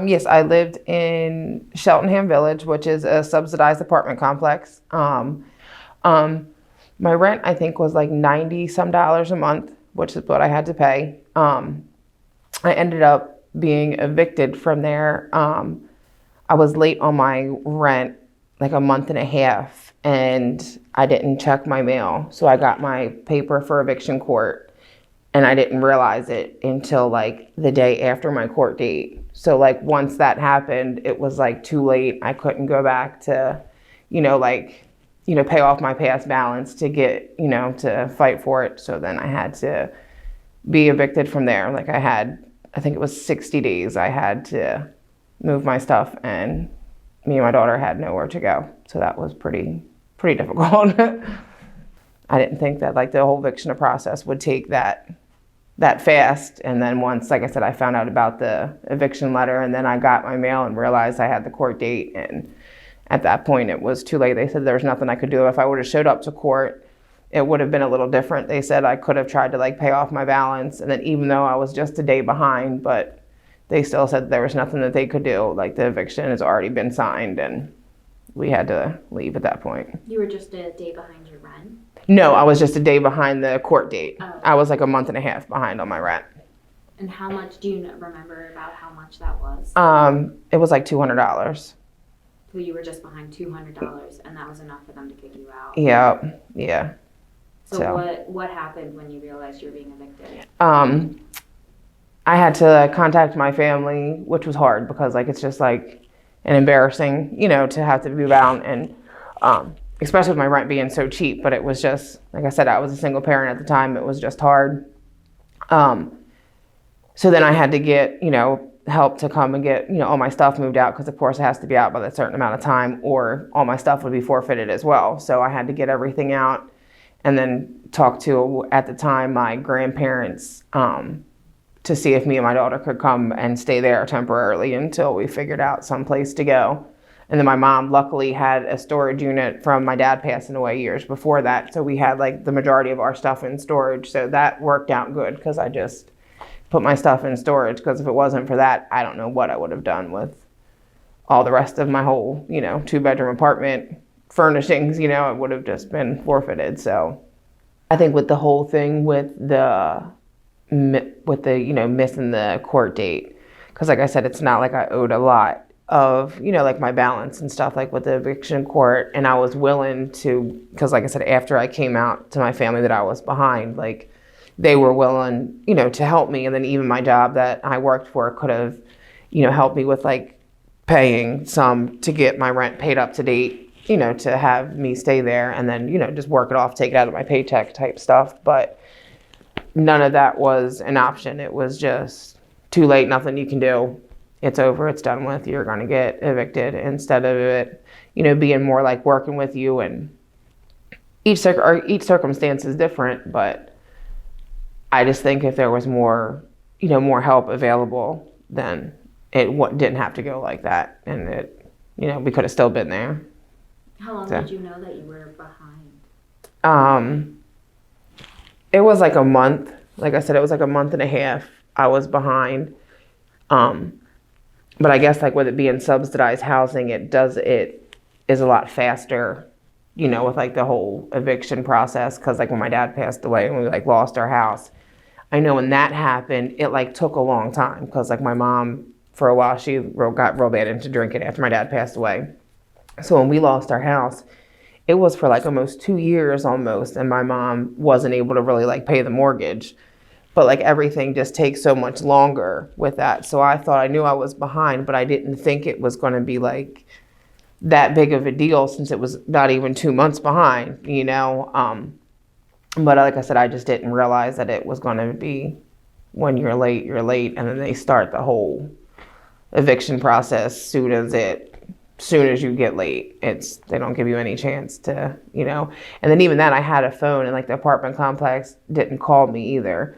Yes, I lived in Cheltenham Village, which is a subsidized apartment complex. Um, my rent, I think, was like 90 some dollars a month, which is what I had to pay. I ended up being evicted from there. I was late on my rent, like a month and a half, and I didn't check my mail. So I got my paper for eviction court, and I didn't realize it until like the day after my court date. So like once that happened, it was like too late. I couldn't go back to, pay off my past balance to get, to fight for it. So then I had to be evicted from there. Like I think it was 60 days I had to move my stuff, and me and my daughter had nowhere to go. So that was pretty difficult. I didn't think that like the whole eviction process would take that fast. And then once, like I said, I found out about the eviction letter, and then I got my mail and realized I had the court date. And at that point it was too late. They said there was nothing I could do. If I would have showed up to court, it would have been a little different. They said I could have tried to like pay off my balance. And then even though I was just a day behind, but they still said there was nothing that they could do. Like the eviction has already been signed, and we had to leave at that point. You were just a day behind your rent? No, I was just a day behind the court date. Oh. I was like a month and a half behind on my rent. And how much, do you remember about how much that was? It was like $200. So you were just behind $200, and that was enough for them to kick you out? Yeah. So what happened when you realized you were being evicted? I had to contact my family, which was hard because like it's just like an embarrassing, to have to be bound, and especially with my rent being so cheap. But it was just, like I said, I was a single parent at the time. It was just hard. So then I had to get, help to come and get, all my stuff moved out, because of course it has to be out by a certain amount of time or all my stuff would be forfeited as well. So I had to get everything out and then talk to, at the time, my grandparents to see if me and my daughter could come and stay there temporarily until we figured out some place to go. And then my mom luckily had a storage unit from my dad passing away years before that. So we had like the majority of our stuff in storage. So that worked out good, because I just put my stuff in storage, because if it wasn't for that, I don't know what I would have done with all the rest of my whole, 2-bedroom apartment furnishings. It would have just been forfeited. So I think with the whole thing with the missing the court date, because like I said, it's not like I owed a lot of, like my balance and stuff, like with the eviction court. And I was willing to, because like I said, after I came out to my family that I was behind, like they were willing, to help me. And then even my job that I worked for could have, helped me with like paying some to get my rent paid up to date, to have me stay there, and then, just work it off, take it out of my paycheck type stuff. But none of that was an option. It was just too late, nothing you can do. It's over, it's done with, you're gonna get evicted, instead of it, being more like working with you. And each circumstance is different, but I just think if there was more, more help available, then it didn't have to go like that. And it, we could have still been there. How long did you know that you were behind? It was like a month. Like I said, it was like a month and a half I was behind. But I guess like with it being subsidized housing, it is a lot faster, with like the whole eviction process. Cause like when my dad passed away and we like lost our house, I know when that happened, it like took a long time. Cause like my mom, for a while, she got real bad into drinking after my dad passed away. So when we lost our house, it was for like almost 2 years almost. And my mom wasn't able to really like pay the mortgage. But like everything just takes so much longer with that. So I thought, I knew I was behind, but I didn't think it was going to be like that big of a deal, since it was not even 2 months behind, But like I said, I just didn't realize that it was going to be when you're late, and then they start the whole eviction process soon as you get late. They don't give you any chance to, and then even that, I had a phone, and like the apartment complex didn't call me either.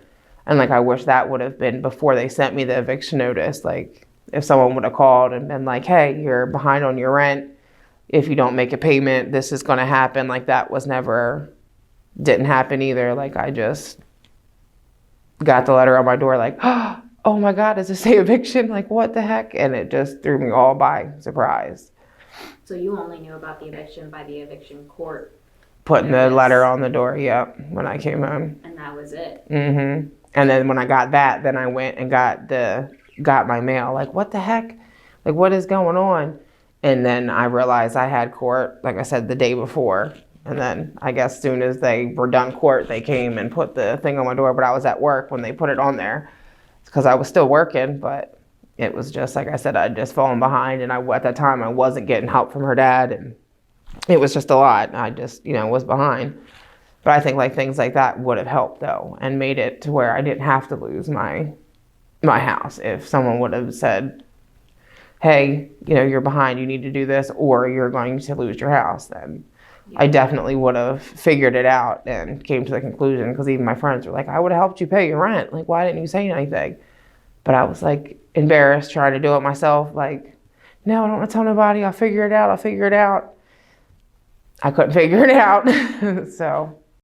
And like, I wish that would have been before they sent me the eviction notice. Like if someone would have called and been like, hey, you're behind on your rent. If you don't make a payment, this is going to happen. Like that didn't happen either. Like I just got the letter on my door like, oh my God, does it say eviction? Like, what the heck? And it just threw me all by surprise. So you only knew about the eviction by the eviction court Putting the notice. letter on the door, yep, when I came home. And that was it. And then when I got that, then I went and got my mail. Like, what the heck? Like, what is going on? And then I realized I had court, like I said, the day before. And then I guess soon as they were done court, they came and put the thing on my door. But I was at work when they put it on there because I was still working. But it was just, like I said, I'd just fallen behind. And at that time, I wasn't getting help from her dad. And it was just a lot. I just, was behind. But I think like things like that would have helped, though, and made it to where I didn't have to lose my house. If someone would have said, hey, you're behind, you need to do this, or you're going to lose your house, then I definitely would have figured it out and came to the conclusion, because even my friends were like, I would have helped you pay your rent. Like, why didn't you say anything? But I was like embarrassed trying to do it myself. Like, no, I don't want to tell nobody. I'll figure it out. I couldn't figure it out. So